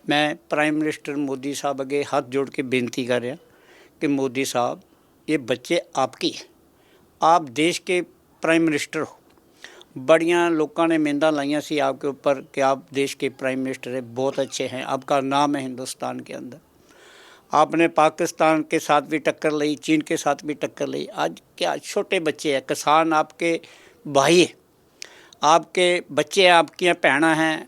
मैं prime minister Modi साहब अगे हाथ जोड़ के बेनती कर रहा कि मोदी साहब ये बच्चे आपकी है, आप देश के प्राइम मिनिस्टर हो। बड़ियां लोगों ने मेहनत लाइया सी आपके ऊपर कि आप देश के प्राइम मिनिस्टर है, बहुत अच्छे हैं, आपका नाम है हिंदुस्तान के अंदर। आपने पाकिस्तान के साथ भी टक्कर ली, चीन के साथ भी टक्कर ली। आज क्या छोटे बच्चे हैं, किसान आपके भाई है, आपके बच्चे हैं, आपकी भैनां हैं,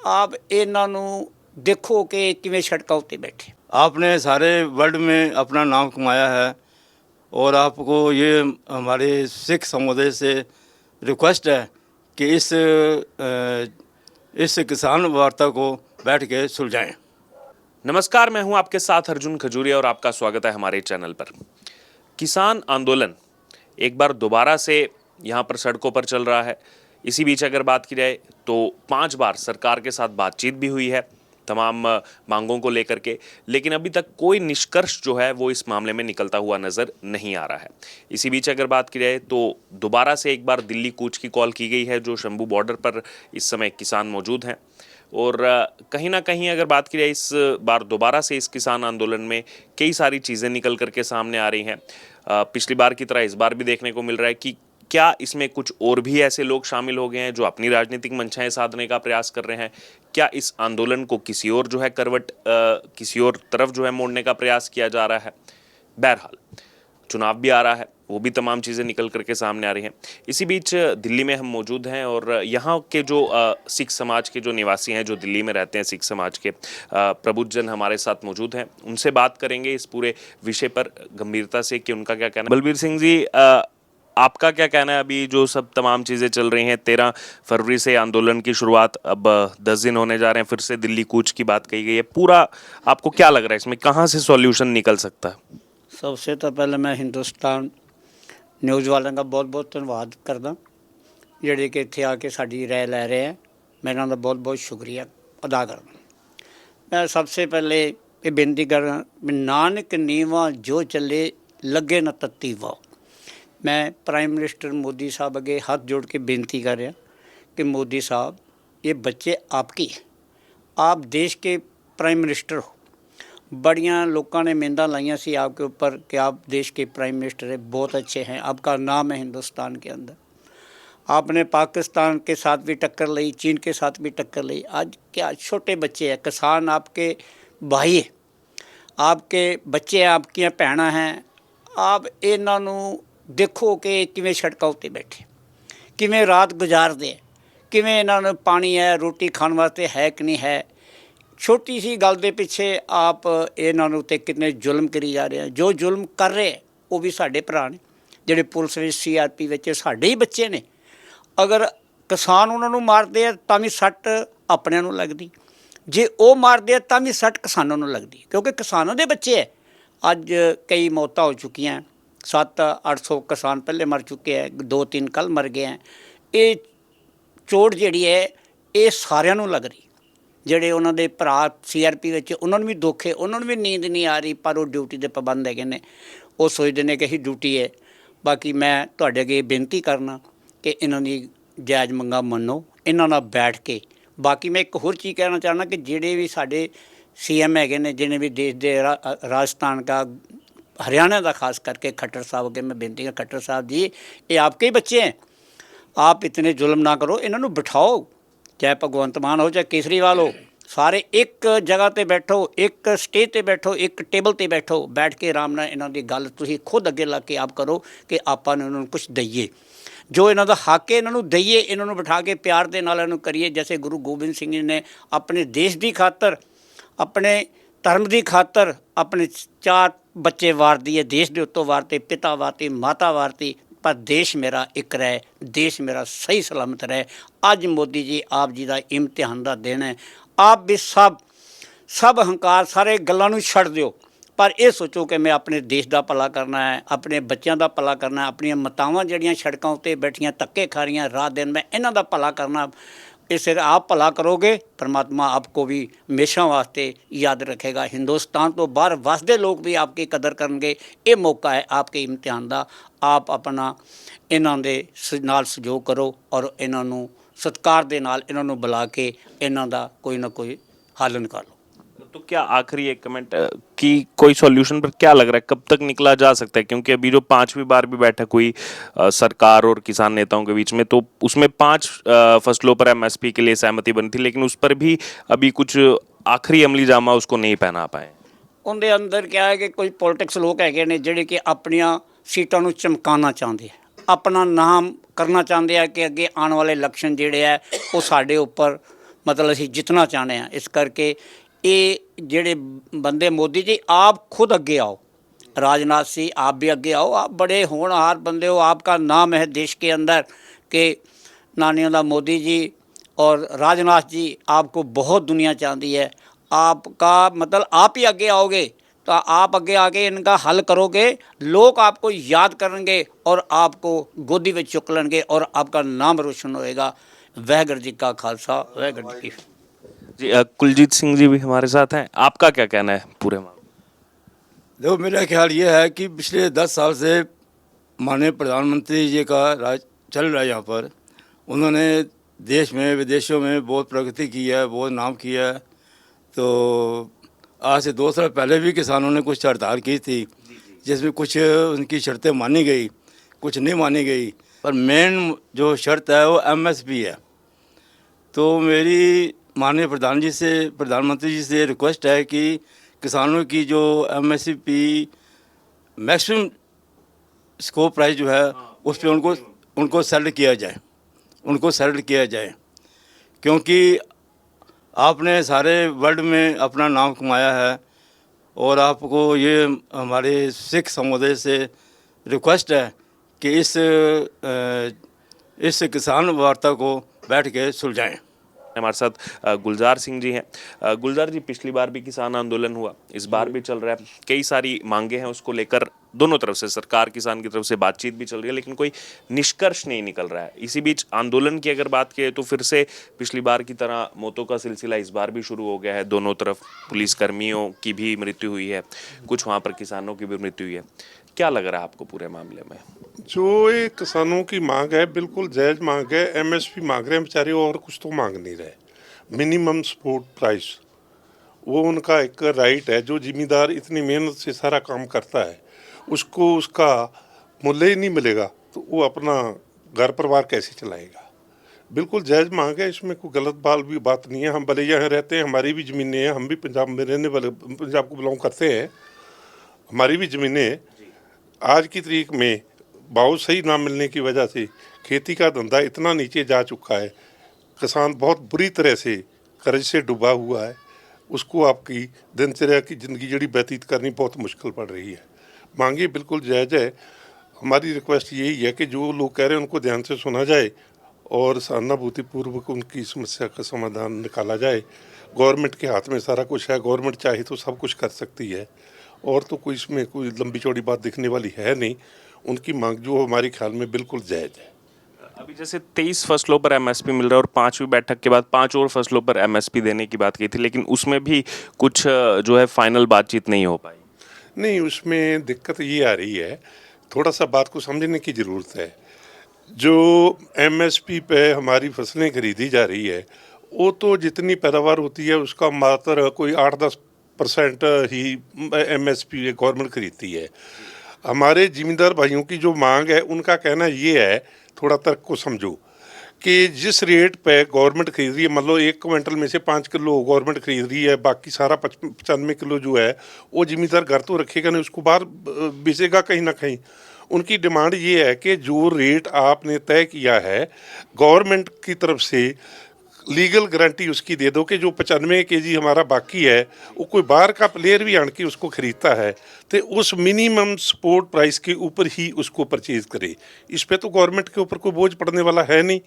आप इन्हों देखो कि किवें सड़कों उत्ते बैठे। आपने सारे वर्ल्ड में अपना नाम कमाया है और आपको ये हमारे सिख समुदाय से रिक्वेस्ट है कि इस किसान वार्ता को बैठ के सुलझाएं। नमस्कार, मैं हूं आपके साथ अर्जुन खजूरिया और आपका स्वागत है हमारे चैनल पर। किसान आंदोलन एक बार दोबारा से यहां पर सड़कों पर चल रहा है। इसी बीच अगर बात की जाए तो 5 बार सरकार के साथ बातचीत भी हुई है तमाम मांगों को लेकर के, लेकिन अभी तक कोई निष्कर्ष जो है वो इस मामले में निकलता हुआ नजर नहीं आ रहा है। इसी बीच अगर बात की जाए तो दोबारा से एक बार दिल्ली कूच की कॉल की गई है, जो शंभू बॉर्डर पर इस समय किसान मौजूद हैं। और कहीं ना कहीं अगर बात की जाए इस बार दोबारा से इस किसान आंदोलन में कई सारी चीज़ें निकल करके सामने आ रही हैं। पिछली बार की तरह इस बार भी देखने को मिल रहा है कि क्या इसमें कुछ और भी ऐसे लोग शामिल हो गए हैं जो अपनी राजनीतिक मंशाएं साधने का प्रयास कर रहे हैं। क्या इस आंदोलन को किसी और जो है करवट किसी और तरफ जो है मोड़ने का प्रयास किया जा रहा है। बहरहाल चुनाव भी आ रहा है, वो भी तमाम चीज़ें निकल करके सामने आ रही हैं। इसी बीच दिल्ली में हम मौजूद हैं और यहाँ के जो सिख समाज के जो निवासी हैं, जो दिल्ली में रहते हैं, सिख समाज के प्रबुद्धजन हमारे साथ मौजूद हैं। उनसे बात करेंगे इस पूरे विषय पर गंभीरता से कि उनका क्या कहना है। बलबीर सिंह जी, आपका क्या कहना है? अभी जो सब तमाम चीज़ें चल रही हैं, 13 फरवरी से आंदोलन की शुरुआत, अब 10 दिन होने जा रहे हैं, फिर से दिल्ली कूच की बात कही गई है। पूरा आपको क्या लग रहा है इसमें कहाँ से सॉल्यूशन निकल सकता है? सबसे तो पहले मैं हिंदुस्तान न्यूज़ वालों का बहुत बहुत धन्यवाद करदा ਜਿਹੜੇ कि इत्थे आके साड़ी राय लै रहे हैं। मैं इन्हों का बहुत बहुत शुक्रिया अदा करदा। मैं सबसे पहले ये बेनती कर नानक नीवा जो चले लगे न तत्ती वाओ। मैं प्राइम मिनिस्टर मोदी साहब अगे हाथ जोड़ के बेनती कर रहा कि मोदी साहब ये बच्चे आपकी है, आप देश के प्राइम मिनिस्टर हो। बड़ियां लोगों ने मेहनत लाइया सी आपके ऊपर कि आप देश के प्राइम मिनिस्टर है, बहुत अच्छे हैं, आपका नाम है हिंदुस्तान के अंदर। आपने पाकिस्तान के साथ भी टक्कर ली, चीन के साथ भी टक्कर ली। आज क्या छोटे बच्चे हैं, किसान आपके भाई है, आपके बच्चे हैं, आपकी भैनां हैं, आप इन्हों देखो कि किवें सड़कों उत्ते बैठे, किवें रात गुजारते हैं, किवें इन्होंने पानी है, रोटी खाने वास्ते है कि नहीं है। छोटी सी गल दे पिछे आप इन्होंने उत्ते कितने जुल्म करी जा रहे हैं। जो जुल्म कर रहे हैं वो भी साढ़े भरा ने, जिहड़े पुलिस विच CRP विच साढ़े ही बच्चे ने। अगर किसान उन्होंने मारते हैं तां भी सट अपने नूं लगदी, जे वो मारते हैं तां भी सट किसानों नूं लगदी, क्योंकि किसानों के बच्चे है। अज कई मौतां हो चुकियां, 700-800 किसान पहले मर चुके हैं, 2-3 कल मर गए हैं। ये चोट जिहड़ी है ये सारिਆਂ ਨੂੰ लग रही। ਜਿਹੜੇ ਉਹਨਾਂ ਦੇ ਭਰਾ CRP ਵਿੱਚ ਉਹਨਾਂ ਨੂੰ ਵੀ ਦੁੱਖ ਹੈ, ਉਹਨਾਂ ਨੂੰ ਵੀ ਨੀਂਦ ਨਹੀਂ ਆ ਰਹੀ, ਪਰ ਉਹ ਡਿਊਟੀ ਦੇ ਪਾਬੰਦ ਹੈਗੇ ਨੇ। ਉਹ ਸੋਚਦੇ ਨੇ ਕਿ ਅਸੀਂ ਡਿਊਟੀ ਹੈ। ਬਾਕੀ ਮੈਂ ਤੁਹਾਡੇ ਅੱਗੇ ਬੇਨਤੀ ਕਰਨਾ ਕਿ ਇਹਨਾਂ ਦੀ ਜਾਇਜ਼ ਮੰਗਾਂ ਮੰਨੋ, ਇਹਨਾਂ ਨਾਲ ਬੈਠ ਕੇ। ਬਾਕੀ ਮੈਂ ਇੱਕ ਹੋਰ ਚੀਜ਼ ਕਹਿਣਾ ਚਾਹੁੰਦਾ ਕਿ ਜਿਹੜੇ ਵੀ ਸਾਡੇ CM ਹੈਗੇ ਨੇ, ਜਿਹਨੇ ਵੀ देश ਦੇ राजस्थान का, हरियाणा का खास करके खट्टर साहब अगे मैं बेनती कर, खट्टर साहब जी ये आपके ही बच्चे हैं, आप इतने जुल्म ना करो, इन्हों बिठाओ, चाहे भगवंत मान हो चाहे केसरीवाल हो, सारे एक जगह पर बैठो, एक स्टेज पर बैठो, एक टेबल पर बैठो, बैठ के आराम नाल इन्हों की गल तुसीं खुद अगे ला के आप करो कि आपां इन्हों कुछ दईए, जो इन्हों का हक है इन्हों दईए, इन्हों बिठा के प्यार के नाल इन्हों करिए। जैसे गुरु गोबिंद सिंह जी ने अपने देश की खातर, अपने धर्म की खातर अपने 4 बच्चे वार दिए, देश के उत्तों वारते, पिता वारती, माता वारती, पर देश मेरा एक रहे, देश मेरा सही सलामत रहे। अज मोदी जी आप जी का इम्तिहान का दिन है। आप भी सब हंकार सारे गलों छड़ दो, पर यह सोचो कि मैं अपने देश का भला करना है, अपने बच्चों का भला करना है, अपन मातावां जड़ियाँ सड़कों उत्ते बैठियां धक्के खा रही रात दिन, मैं इन्हों का भला करना। इससे आप भला करोगे, परमात्मा आपको भी हमेशा वास्ते याद रखेगा। हिंदुस्तान तो बाहर वसदे लोग भी आपकी कदर करेंगे। ये मौका है आपके इम्तिहान का, आप अपना इन्हों दे नाल सहयोग करो और इन्हों सत्कार दे नाल इन्हों बुला के इन्हों का कोई ना कोई हल निकालो। तो क्या आखिरी एक कमेंट कि कोई सॉल्यूशन पर क्या लग रहा है, कब तक निकला जा सकता है? क्योंकि अभी जो पांचवी बार भी बैठक हुई सरकार और किसान नेताओं के बीच में, तो उसमें 5 फसलों पर एमएसपी के लिए सहमति बनी थी, लेकिन उस पर भी अभी कुछ आखिरी अमली जामा उसको नहीं पहना पाए। ਉਹਦੇ ਅੰਦਰ ਕਿਹਾ ਹੈ ਕਿ ਕੋਈ ਪੋਲਿਟਿਕਸ ਲੋਕ ਹੈਗੇ ਨੇ ਜਿਹੜੇ ਕਿ ਆਪਣੀਆਂ ਸੀਟਾਂ ਨੂੰ ਚਮਕਾਉਣਾ ਚਾਹੁੰਦੇ ਆ, ਆਪਣਾ ਨਾਮ ਕਰਨਾ ਚਾਹੁੰਦੇ ਆ ਕਿ ਅੱਗੇ ਆਉਣ ਵਾਲੇ ਇਲੈਕਸ਼ਨ ਜਿਹੜੇ ਆ ਉਹ ਸਾਡੇ ਉੱਪਰ ਮਤਲਬ ਅਸੀਂ ਜਿੱਤਣਾ ਚਾਹੁੰਦੇ ਆ। ਇਸ ਕਰਕੇ ਇਹ ਜਿਹੜੇ ਬੰਦੇ मोदी जी आप खुद अगे आओ, राजनाथ सिंह आप भी अगे आओ, आप बड़े होनहार बंदे हो, आपका नाम है देश के अंदर कि नानियों मोदी जी और राजनाथ जी आपको बहुत दुनिया चाहती है। आपका मतलब आप ही आगे आओगे तो आप आगे आके इनका हल करोगे, लोग आपको याद करेंगे और आपको गोदी में चुक लेंगे और आपका नाम रोशन होएगा। वाहगुरू जी का खालसा, वाहगुरू जी की जी कुलजीत सिंह जी भी हमारे साथ हैं, आपका क्या कहना है पूरे मामले? देखो, मेरा ख्याल ये है कि पिछले 10 साल से माननीय प्रधानमंत्री जी का राज चल रहा है यहाँ पर। उन्होंने देश में विदेशों में बहुत प्रगति की है, बहुत नाम किया है। तो आज से 2 साल पहले भी किसानों ने कुछ हड़ताल की थी, जिसमें कुछ उनकी शर्तें मानी गई, कुछ नहीं मानी गई, पर मेन जो शर्त है वो एमएसपी है। तो मेरी माननीय प्रधानमंत्री जी से रिक्वेस्ट है कि किसानों की जो एमएसपी मैक्सिमम स्कोप प्राइस जो है उस पर उनको सेलेक्ट किया जाए, उनको सेलेक्ट किया जाए। क्योंकि आपने सारे वर्ल्ड में अपना नाम कमाया है और आपको ये हमारे सिख समुदाय से रिक्वेस्ट है कि इस किसान वार्ता को बैठ के सुलझाएं। हमारे साथ गुलजार सिंह जी हैं। गुलजार जी, पिछली बार भी किसान आंदोलन हुआ, इस बार भी चल रहा है, कई सारी मांगे हैं, उसको लेकर दोनों तरफ से, सरकार किसान की तरफ से बातचीत भी चल रही है, लेकिन कोई निष्कर्ष नहीं निकल रहा है। इसी बीच आंदोलन की अगर बात करें तो फिर से पिछली बार की तरह मौतों का सिलसिला इस बार भी शुरू हो गया है। दोनों तरफ पुलिसकर्मियों की भी मृत्यु हुई है, कुछ वहाँ पर किसानों की भी मृत्यु हुई है। क्या लग रहा है आपको पूरे मामले में? जो ये किसानों की मांग है बिल्कुल जायज मांग है। एमएसपी मांग रहे हैं बेचारे, और कुछ तो मांग नहीं रहे। मिनिमम सपोर्ट प्राइस वो उनका एक राइट है। जो जिम्मेदार इतनी मेहनत से सारा काम करता है उसको उसका मूल्य ही नहीं मिलेगा तो वो अपना घर परिवार कैसे चलाएगा। बिल्कुल जायज मांग है, इसमें कोई गलत बात नहीं है। हम भले यहाँ रहते हैं, हमारी भी ज़मीनें हैं, हम भी पंजाब में रहने वाले, पंजाब को बिलोंग करते हैं, हमारी भी ज़मीनें आज की तारीख में भाव सही ना मिलने की वजह से खेती का धंधा इतना नीचे जा चुका है, किसान बहुत बुरी तरह से कर्ज से डूबा हुआ है। उसको आपकी दिनचर्या की ज़िंदगी जड़ी व्यतीत करनी बहुत मुश्किल पड़ रही है। मांगे बिल्कुल जायज़ है। हमारी रिक्वेस्ट यही है कि जो लोग कह रहे हैं उनको ध्यान से सुना जाए और सहानुभूतिपूर्वक उनकी समस्या का समाधान निकाला जाए। गवर्नमेंट के हाथ में सारा कुछ है, गवर्नमेंट चाहे तो सब कुछ कर सकती है, और तो कोई इसमें कोई लंबी चौड़ी बात दिखने वाली है नहीं। उनकी मांग जो हमारे ख्याल में बिल्कुल जायज़ है। अभी जैसे 23 फसलों पर एमएसपी मिल रहा है और 5वीं बैठक के बाद 5 और फसलों पर एमएसपी देने की बात की थी, लेकिन उसमें भी कुछ जो है फाइनल बातचीत नहीं हो पाई। नहीं, उसमें दिक्कत ये आ रही है, थोड़ा सा बात को समझने की ज़रूरत है। जो एमएसपी पे हमारी फसलें खरीदी जा रही है वो तो जितनी पैदावार होती है उसका मात्र कोई 8-10% ही एमएसपी गवर्नमेंट खरीदती है। हमारे ज़िम्मेदार भाइयों की जो मांग है उनका कहना ये है, थोड़ा तर्क को समझो, कि जिस रेट पे गवर्नमेंट खरीद रही है, मान लो 1 क्विंटल में से 5 किलो गवर्नमेंट खरीद रही है, बाकी सारा 95 किलो जो है वो ज़िम्मेदार घर तो रखेगा नहीं, उसको बाहर बेचेगा कहीं ना कहीं। उनकी डिमांड ये है कि जो रेट आपने तय किया है गवर्नमेंट की तरफ से लीगल गारंटी उसकी दे दो कि जो 95 केजी हमारा बाकी है वो कोई बाहर का प्लेयर भी आन के उसको खरीदता है तो उस मिनिमम सपोर्ट प्राइस के ऊपर ही उसको परचेज करे। इस पे तो गवर्नमेंट के ऊपर कोई बोझ पड़ने वाला है नहीं।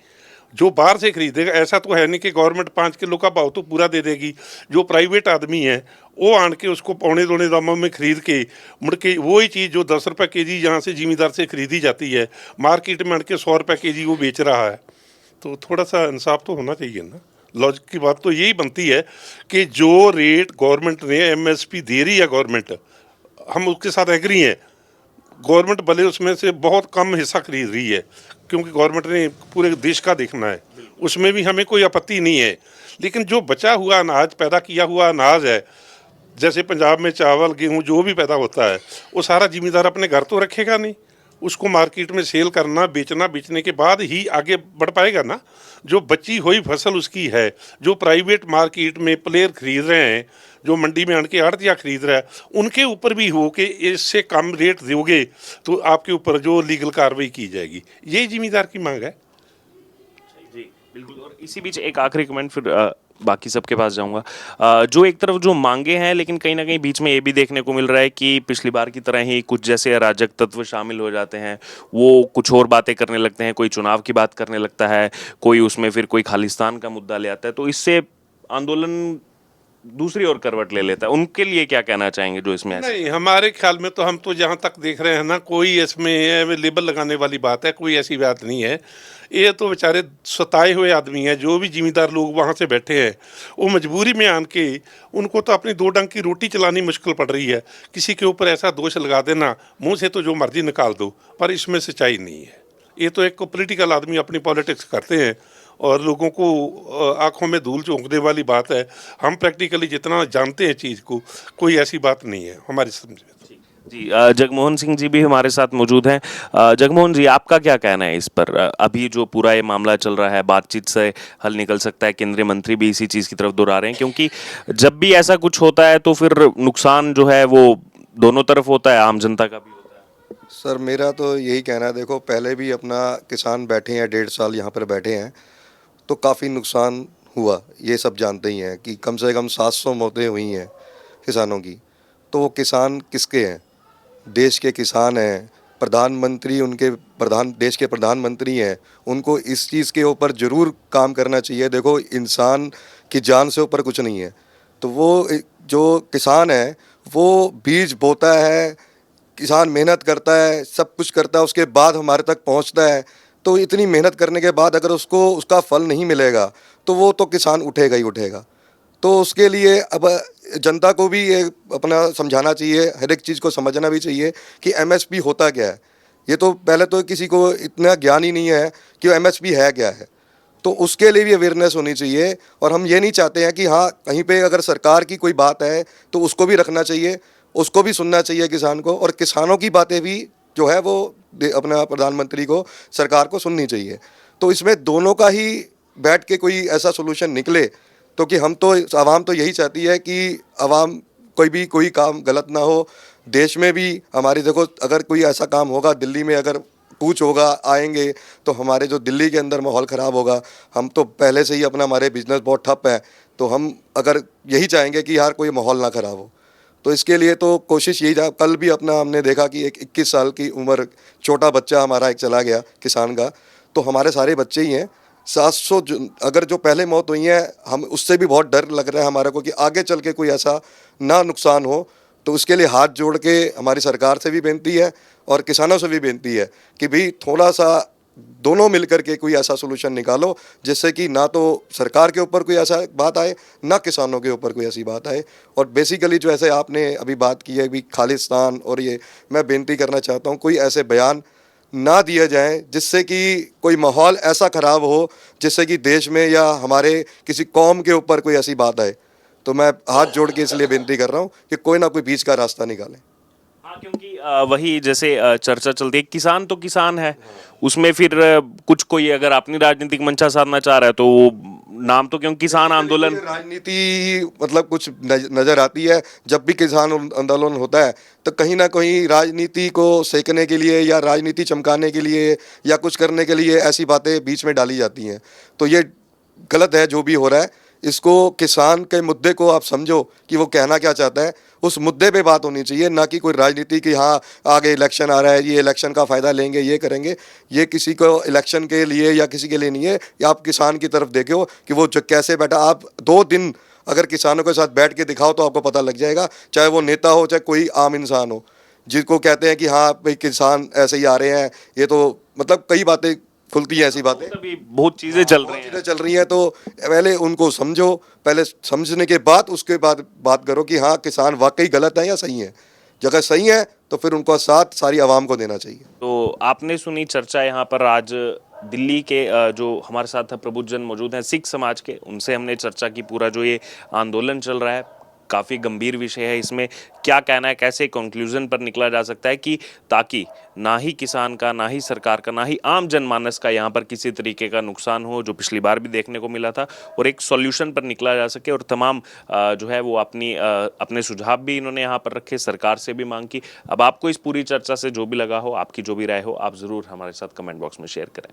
जो बाहर से खरीदेगा, ऐसा तो है नहीं कि गवर्नमेंट 5 किलो का भाव तो पूरा दे देगी। जो प्राइवेट आदमी है वो आन के उसको पौने दौने दामों में खरीद के मुड़ के वही चीज़ जो 10 रुपये केजी यहाँ से जिम्मेदार से खरीदी जाती है मार्केट में आन के 100 रुपये केजी वो बेच रहा है। तो थोड़ा सा इंसाफ तो होना चाहिए ना। लॉजिक की बात तो यही बनती है कि जो रेट गवर्नमेंट ने एमएसपी दे रही है गवर्नमेंट, हम उसके साथ एग्री हैं, गवर्नमेंट भले उसमें से बहुत कम हिस्सा खरीद रही है, क्योंकि गवर्नमेंट ने पूरे देश का देखना है, उसमें भी हमें कोई आपत्ति नहीं है। लेकिन जो बचा हुआ अनाज, पैदा किया हुआ अनाज है, जैसे पंजाब में चावल गेहूं जो भी पैदा होता है, वो सारा जिम्मेदार अपने घर तो रखेगा नहीं, उसको मार्केट में सेल करना, बेचना, बेचने के बाद ही आगे बढ़ पाएगा ना। जो बची हुई फसल उसकी है, जो प्राइवेट मार्केट में प्लेयर खरीद रहे हैं, जो मंडी में आके आड़तिया खरीद रहा है, उनके ऊपर भी हो कि इससे कम रेट दोगे तो आपके ऊपर जो लीगल कार्रवाई की जाएगी, यही जिम्मेदार की मांग है। जी बिल्कुल। और इसी बीच एक आखिरी कमेंट, फिर बाकी सबके पास जाऊंगा। जो एक तरफ जो मांगे हैं, लेकिन कहीं ना कहीं बीच में ये भी देखने को मिल रहा है कि पिछली बार की तरह ही कुछ जैसे अराजक तत्व शामिल हो जाते हैं, वो कुछ और बातें करने लगते हैं, कोई चुनाव की बात करने लगता है, कोई उसमें फिर कोई खालिस्तान का मुद्दा ले आता है, तो इससे आंदोलन दूसरी ओर करवट ले लेता है। उनके लिए क्या कहना चाहेंगे जो इसमें ऐसे? नहीं, हमारे ख्याल में तो हम तो जहाँ तक देख रहे हैं ना, कोई इसमें लेबल लगाने वाली बात है, कोई ऐसी बात नहीं है। ये तो बेचारे सताए हुए आदमी हैं, जो भी जिम्मेदार लोग वहाँ से बैठे हैं, वो मजबूरी में आन के उनको तो अपनी दो डंग की रोटी चलानी मुश्किल पड़ रही है। किसी के ऊपर ऐसा दोष लगा देना, मुंह से तो जो मर्जी निकाल दो, पर इसमें सच्चाई नहीं है। ये तो एक पॉलिटिकल आदमी अपनी पॉलिटिक्स करते हैं और लोगों को आंखों में धूल झोंकने वाली बात है। हम प्रैक्टिकली जितना जानते हैं चीज़ को, कोई ऐसी बात नहीं है हमारी समझ में। जी जगमोहन सिंह जी भी हमारे साथ मौजूद हैं। जगमोहन जी, आपका क्या कहना है इस पर? अभी जो पूरा ये मामला चल रहा है, बातचीत से हल निकल सकता है, केंद्रीय मंत्री भी इसी चीज़ की तरफ दोहरा रहे हैं, क्योंकि जब भी ऐसा कुछ होता है तो फिर नुकसान जो है वो दोनों तरफ होता है, आम जनता का भी होता है। सर मेरा तो यही कहना है, देखो पहले भी अपना किसान बैठे हैं, 1.5 साल यहाँ पर बैठे हैं, तो काफ़ी नुकसान हुआ, ये सब जानते ही हैं कि कम से कम 700 मौतें हुई हैं किसानों की। तो वो किसान किसके हैं? देश के किसान हैं, प्रधानमंत्री उनके देश के प्रधानमंत्री हैं, उनको इस चीज़ के ऊपर ज़रूर काम करना चाहिए। देखो इंसान की जान से ऊपर कुछ नहीं है, तो वो जो किसान है वो बीज बोता है, किसान मेहनत करता है, सब कुछ करता है, उसके बाद हमारे तक पहुंचता है। तो इतनी मेहनत करने के बाद अगर उसको उसका फल नहीं मिलेगा तो वो तो किसान उठेगा ही उठेगा। तो उसके लिए अब जनता को भी ये अपना समझाना चाहिए, हर एक चीज़ को समझना भी चाहिए कि एमएसपी होता क्या है। ये तो पहले तो किसी को इतना ज्ञान ही नहीं है कि एमएसपी है क्या है, तो उसके लिए भी अवेयरनेस होनी चाहिए। और हम ये नहीं चाहते हैं कि हाँ कहीं पे अगर सरकार की कोई बात है तो उसको भी रखना चाहिए, उसको भी सुनना चाहिए किसान को, और किसानों की बातें भी जो है वो अपना प्रधानमंत्री को, सरकार को सुननी चाहिए। तो इसमें दोनों का ही बैठ के कोई ऐसा सोल्यूशन निकले, तो कि हम तो आवाम तो यही चाहती है कि आवाम कोई काम गलत ना हो। देश में भी हमारी देखो, अगर कोई ऐसा काम होगा, दिल्ली में अगर कूच होगा, आएंगे तो हमारे जो दिल्ली के अंदर माहौल ख़राब होगा। हम तो पहले से ही अपना, हमारे बिजनेस बहुत ठप है, तो हम अगर यही चाहेंगे कि यार कोई माहौल ना ख़राब हो, तो इसके लिए तो कोशिश यही था। कल भी अपना हमने देखा कि एक 21 साल की उम्र छोटा बच्चा हमारा एक चला गया किसान का, तो हमारे सारे बच्चे ही हैं। 700 अगर जो पहले मौत हुई है, हम उससे भी बहुत डर लग रहा है हमारे को कि आगे चल के कोई ऐसा ना नुकसान हो। तो उसके लिए हाथ जोड़ के हमारी सरकार से भी बेनती है और किसानों से भी बेनती है कि भाई थोड़ा सा दोनों मिलकर के कोई ऐसा सोल्यूशन निकालो जिससे कि ना तो सरकार के ऊपर कोई ऐसा बात आए, ना किसानों के ऊपर कोई ऐसी बात आए। और बेसिकली जो ऐसे आपने अभी बात की है भी खालिस्तान, और ये मैं बेनती करना चाहता हूँ कोई ऐसे बयान ना दिया जाए जिससे कि कोई माहौल ऐसा ख़राब हो जिससे कि देश में या हमारे किसी कौम के ऊपर कोई ऐसी बात आए। तो मैं हाथ जोड़ के इसलिए विनती कर रहा हूँ कि कोई ना कोई बीच का रास्ता निकालें। हाँ, क्योंकि वही जैसे चर्चा चलती है, किसान तो किसान है, उसमें फिर कुछ कोई अगर अपनी राजनीतिक मंशा साधना चाह रहा है तो वो नाम तो क्योंकि किसान आंदोलन, राजनीति मतलब कुछ नज़र आती है। जब भी किसान आंदोलन होता है तो कहीं ना कहीं राजनीति को सेकने के लिए या राजनीति चमकाने के लिए या कुछ करने के लिए ऐसी बातें बीच में डाली जाती हैं। तो ये गलत है जो भी हो रहा है। इसको किसान के मुद्दे को आप समझो कि वो कहना क्या चाहता है, उस मुद्दे पे बात होनी चाहिए, ना कि कोई राजनीति की हाँ आगे इलेक्शन आ रहा है, ये इलेक्शन का फ़ायदा लेंगे, ये करेंगे। ये किसी को इलेक्शन के लिए या किसी के लिए नहीं है। या आप किसान की तरफ देखो कि वो जो कैसे बैठा, आप 2 दिन अगर किसानों के साथ बैठ के दिखाओ तो आपको पता लग जाएगा, चाहे वो नेता हो चाहे कोई आम इंसान हो, जिसको कहते हैं कि हाँ भाई किसान ऐसे ही आ रहे हैं। ये तो मतलब कई बातें खुलती है, ऐसी बातें अभी बहुत चीज़ें चल रही हैं। तो पहले उनको समझो, पहले समझने के बाद उसके बाद बात करो कि हाँ किसान वाकई गलत है या सही है। जगह सही है तो फिर उनका साथ सारी आवाम को देना चाहिए। तो आपने सुनी चर्चा यहाँ पर आज दिल्ली के जो हमारे साथ प्रबुद्धजन मौजूद हैं सिख समाज के, उनसे हमने चर्चा की। पूरा जो ये आंदोलन चल रहा है काफ़ी गंभीर विषय है, इसमें क्या कहना है, कैसे कंक्लूजन पर निकला जा सकता है कि ताकि ना ही किसान का, ना ही सरकार का, ना ही आम जनमानस का यहाँ पर किसी तरीके का नुकसान हो, जो पिछली बार भी देखने को मिला था, और एक सॉल्यूशन पर निकला जा सके। और तमाम जो है वो अपने सुझाव भी इन्होंने यहाँ पर रखे, सरकार से भी मांग की। अब आपको इस पूरी चर्चा से जो भी लगा हो, आपकी जो भी राय हो, आप ज़रूर हमारे साथ कमेंट बॉक्स में शेयर करें।